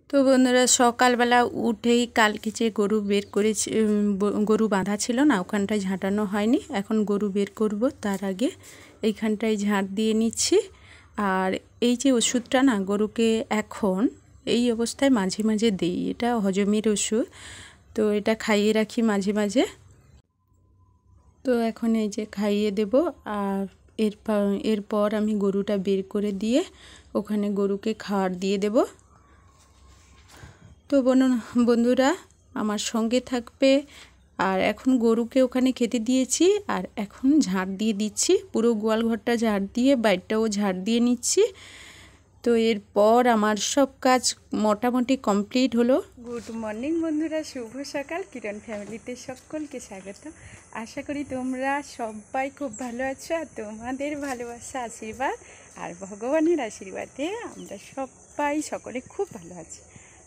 তো বন্ধুরা সকালবেলা উঠেই কালকে যে গরু বের করেছি, গরু বাঁধা ছিল না, ওখানটায় ঝাঁটানো হয়নি। এখন গরু বের করব, তার আগে এইখানটায় ঝাঁট দিয়ে নিচ্ছি। আর এই যে ওষুধটা না গরুকে এখন এই অবস্থায় মাঝে মাঝে দিই, এটা হজমের ওষুধ, তো এটা খাইয়ে রাখি মাঝে মাঝে। তো এখন এই যে খাইয়ে দেব। আর এরপর আমি গরুটা বের করে দিয়ে ওখানে গরুকে খাবার দিয়ে দেব। তো বন্ধুরা আমার সঙ্গে থাকবে। আর এখন গরুকে ওখানে খেতে দিয়েছি, আর এখন ঝাড় দিয়ে দিচ্ছি, পুরো গোয়াল ঘরটা ঝাড় দিয়ে বাইরটাও ঝাড় দিয়ে নিচ্ছি। তো এরপর আমার সব কাজ মোটামুটি কমপ্লিট হলো। গুড মর্নিং বন্ধুরা, শুভ সকাল। কিরণ ফ্যামিলিতে সকলকে স্বাগত। আশা করি তোমরা সবাই খুব ভালো আছো, আর তোমাদের ভালোবাসা, আশীর্বাদ আর ভগবানের আশীর্বাদে আমরা সবাই সকলে খুব ভালো আছি।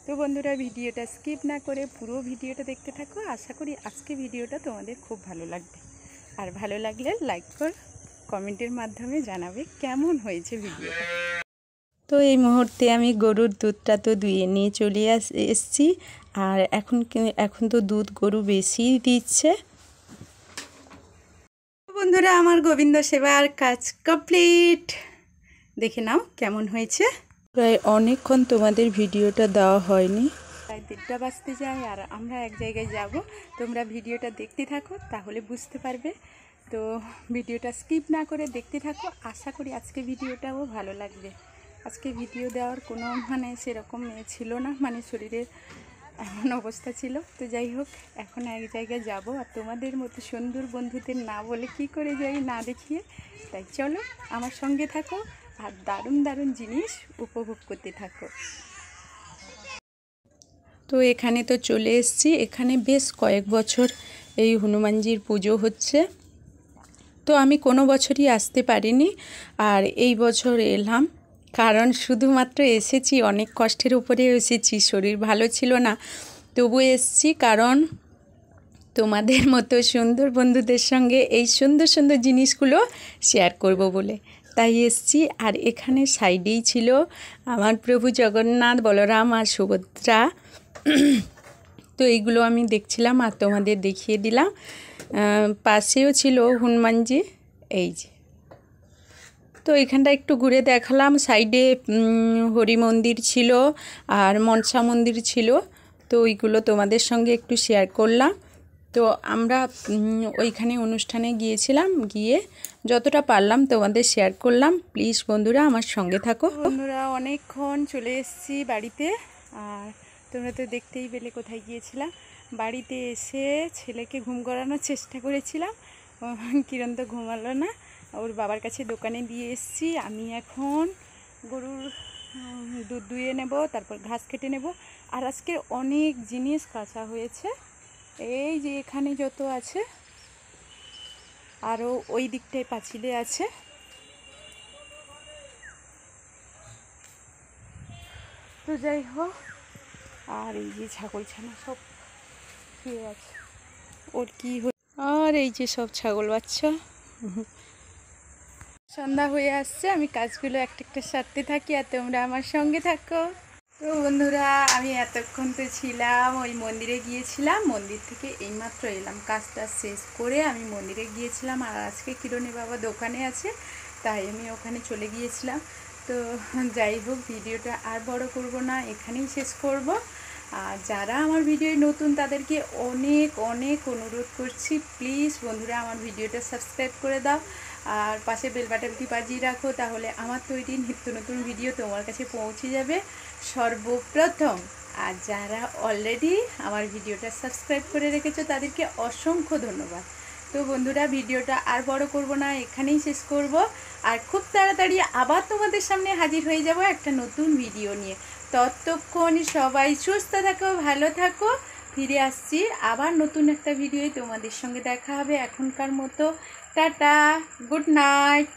তো বন্ধুরা ভিডিওটা স্কিপ না করে পুরো ভিডিওটা দেখতে থাকো। আশা করি আজকে ভিডিওটা তোমাদের খুব ভালো লাগবে, আর ভালো লাগলে লাইক কর, কমেন্টের মাধ্যমে জানাবে কেমন হয়েছে ভিডিওটা। তো এই মুহূর্তে আমি গরুর দুধটা তো দুয়ে নিয়ে চলে এসেছি। আর এখন তো দুধ গরু বেশি দিচ্ছে। বন্ধুরা আমার গোবিন্দ সেবার কাজ কমপ্লিট, দেখে নাও কেমন হয়েছে। প্রায় অনেকক্ষণ তোমাদের ভিডিওটা দেওয়া হয়নি, প্রায় 1:30 বাজতে যায়, আর আমরা এক জায়গায় যাব। তোমরা ভিডিওটা দেখতে থাকো, তাহলে বুঝতে পারবে। তো ভিডিওটা স্কিপ না করে দেখতে থাকো। আশা করি আজকে ভিডিওটাও ভালো লাগবে। আজকে ভিডিও দেওয়ার কোনো সেরকম ছিল না, শরীরের এমন অবস্থা ছিল। তো যাই হোক, এখন এক জায়গায় যাব, আর তোমাদের মতো সুন্দর বন্ধুদের না বলে কি করে যাই না দেখিয়ে। তাই চলো আমার সঙ্গে থাকো, আর দারুণ দারুণ জিনিস উপভোগ করতে থাকো। তো এখানে তো চলে এসেছি। এখানে বেশ কয়েক বছর এই হনুমানজির পুজো হচ্ছে। তো আমি কোনো বছরই আসতে পারিনি, আর এই বছর এলাম। কারণ শুধুমাত্র এসেছি, অনেক কষ্টের উপরে এসেছি, শরীর ভালো ছিল না, তবু এসেছি কারণ তোমাদের মতো সুন্দর বন্ধুদের সঙ্গে এই সুন্দর সুন্দর জিনিসগুলো শেয়ার করব বলে, তাই এসেছি। আর এখানে সাইডেই ছিল আমার প্রভু জগন্নাথ, বলরাম আর সুভদ্রা। তো এইগুলো আমি দেখছিলাম আর তোমাদের দেখিয়ে দিলাম। পাশেও ছিল হনুমানজি, এই যে। তো এখানটা একটু ঘুরে দেখালাম। সাইডে হরি মন্দির ছিল আর মনসা মন্দির ছিল, তো ওইগুলো তোমাদের সঙ্গে একটু শেয়ার করলাম। তো আমরা ওইখানে অনুষ্ঠানে গিয়েছিলাম, গিয়ে যতটা পারলাম তোমাদের শেয়ার করলাম। প্লিজ বন্ধুরা আমার সঙ্গে থাকো। বন্ধুরা অনেকক্ষণ চলে এসেছি বাড়িতে, আর তোমরা তো দেখতেই পেলে কোথায় গিয়েছিলাম। বাড়িতে এসে ছেলেকে ঘুম করানোর চেষ্টা করেছিলাম, কিরণ তো ঘুমালো না, ওর বাবার কাছে দোকানে দিয়ে এসেছি। আমি এখন গরুর দুধ দুয়ে নেব, তারপর ঘাস কেটে নেব। আর আজকে অনেক জিনিস কাঁচা হয়েছে, এই যে এখানে যত আছে, আরও ওই দিকটায় পাঁচিলে আছে। তো যাই হোক, আর এই যে ছাগল ছানা সব শুয়ে আছে, ওর কি আর এই যে সব ছাগল বাচ্চা। সন্ধ্যা হয়ে আসছে, আমি কাজগুলো একটা একটা সারতে থাকি, আর তোমরা আমার সঙ্গে থাকো। তো বন্ধুরা আমি এতক্ষণ তো ছিলাম ওই মন্দিরে গিয়েছিলাম, মন্দির থেকে এইমাত্র এলাম। কাজটা শেষ করে আমি মন্দিরে গিয়েছিলাম, আর আজকে কিরণের বাবা দোকানে আছে, তাই আমি ওখানে চলে গিয়েছিলাম। তো যাই হোক, ভিডিওটা আর বড় করব না, এখানেই শেষ করব। আর যারা আমার ভিডিও নতুন তাদেরকে অনেক অনেক অনুরোধ করছি, প্লিজ বন্ধুরা আমার ভিডিওটা সাবস্ক্রাইব করে দাও, আর পাশে বেল বাটনটি বাজিয়ে রাখো, তাহলে আমার তৈরি নিত্য নতুন ভিডিও তোমার কাছে পৌঁছে যাবে সর্বপ্রথম। আর যারা অলরেডি আমার ভিডিওটা সাবস্ক্রাইব করে রেখেছো তাদেরকে অসংখ্য ধন্যবাদ। তো বন্ধুরা ভিডিওটা আর বড় করব না, এখানেই শেষ করব। আর খুব তাড়াতাড়ি আবার তোমাদের সামনে হাজির হয়ে যাব একটা নতুন ভিডিও নিয়ে। ততক্ষণ সবাই সুস্থ থাকো, ভালো থাকো। ফিরে আসছি আবার নতুন একটা ভিডিওয়, তোমাদের সঙ্গে দেখা হবে। এখনকার মতো টাটা, গুড নাইট।